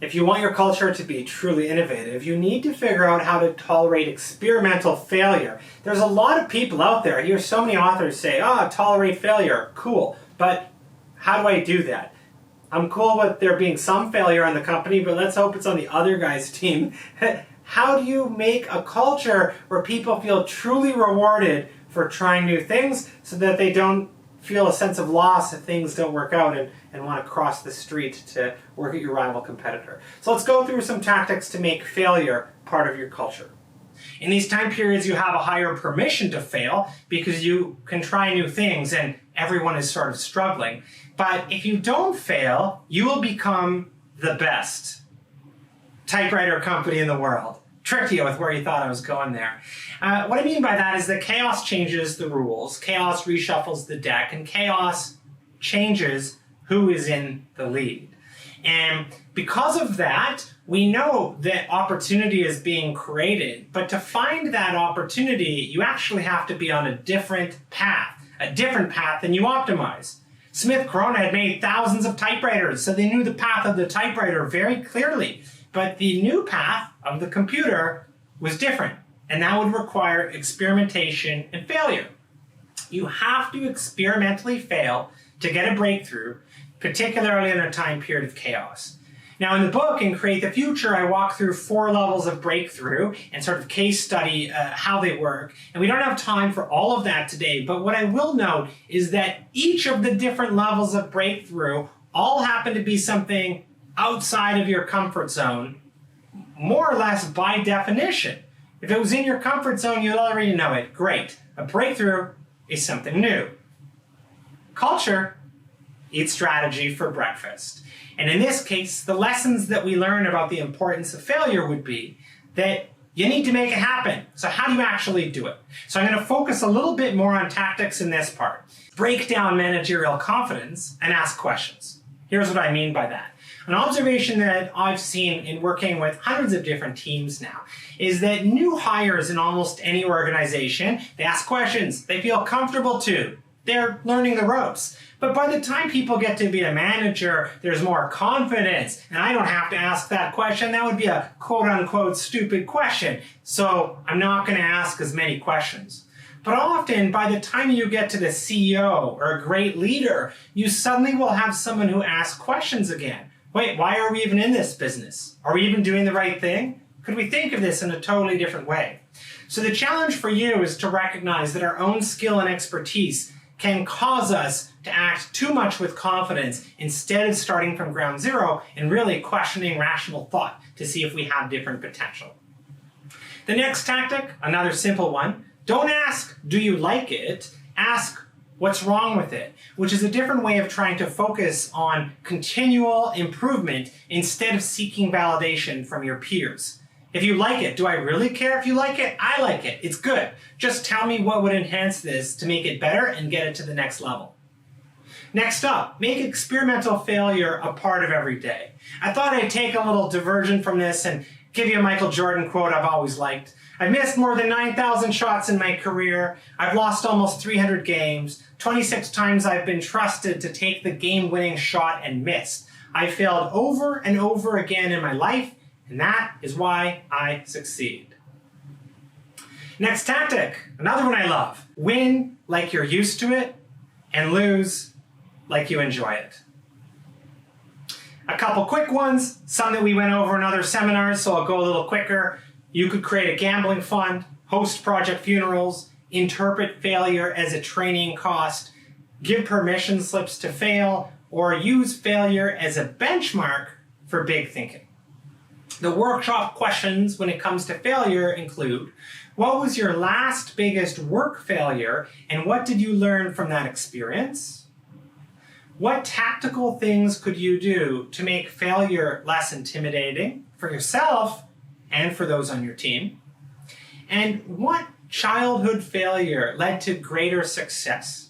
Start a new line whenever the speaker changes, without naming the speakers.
If you want your culture to be truly innovative, you need to figure out how to tolerate experimental failure. There's a lot of people out there. I hear so many authors say, tolerate failure, cool. But how do I do that? I'm cool with there being some failure on the company, but let's hope it's on the other guy's team. How do you make a culture where people feel truly rewarded for trying new things so that they don't feel a sense of loss if things don't work out and want to cross the street to work at your rival competitor? So let's go through some tactics to make failure part of your culture. In these time periods, you have a higher permission to fail because you can try new things and everyone is sort of struggling. But if you don't fail, you will become the best typewriter company in the world. Tricked you with where you thought I was going there. What I mean by that is that chaos changes the rules, chaos reshuffles the deck, and chaos changes who is in the lead. And because of that, we know that opportunity is being created. But to find that opportunity, you actually have to be on a different path than you optimize. Smith Corona had made thousands of typewriters, so they knew the path of the typewriter very clearly. But the new path of the computer was different, and that would require experimentation and failure. You have to experimentally fail to get a breakthrough, particularly in a time period of chaos. Now in the book, in Create the Future, I walk through 4 levels of breakthrough and sort of case study how they work. And we don't have time for all of that today, but what I will note is that each of the different levels of breakthrough all happen to be something outside of your comfort zone, more or less by definition. If it was in your comfort zone, you'd already know it. Great. A breakthrough is something new. Culture eats strategy for breakfast. And in this case, the lessons that we learn about the importance of failure would be that you need to make it happen. So how do you actually do it? So I'm going to focus a little bit more on tactics in this part. Break down managerial confidence and ask questions. Here's what I mean by that. An observation that I've seen in working with hundreds of different teams now is that new hires in almost any organization, they ask questions. They feel comfortable too. They're learning the ropes. But by the time people get to be a manager, there's more confidence. And I don't have to ask that question. That would be a quote-unquote stupid question. So I'm not going to ask as many questions. But often, by the time you get to the CEO or a great leader, you suddenly will have someone who asks questions again. Wait, why are we even in this business? Are we even doing the right thing? Could we think of this in a totally different way? So the challenge for you is to recognize that our own skill and expertise can cause us to act too much with confidence instead of starting from ground zero and really questioning rational thought to see if we have different potential. The next tactic, another simple one, don't ask, do you like it? Ask, what's wrong with it? Which is a different way of trying to focus on continual improvement instead of seeking validation from your peers. If you like it, do I really care if you like it? I like it. It's good. Just tell me what would enhance this to make it better and get it to the next level. Next up, make experimental failure a part of every day. I thought I'd take a little diversion from this and give you a Michael Jordan quote I've always liked. I've missed more than 9,000 shots in my career. I've lost almost 300 games. 26 times I've been trusted to take the game-winning shot and missed. I failed over and over again in my life, and that is why I succeed. Next tactic, another one I love. Win like you're used to it, and lose like you enjoy it. A couple quick ones, some that we went over in other seminars, so I'll go a little quicker. You could create a gambling fund, host project funerals, interpret failure as a training cost, give permission slips to fail, or use failure as a benchmark for big thinking. The workshop questions when it comes to failure include, what was your last biggest work failure and what did you learn from that experience? What tactical things could you do to make failure less intimidating for yourself and for those on your team? And what childhood failure led to greater success?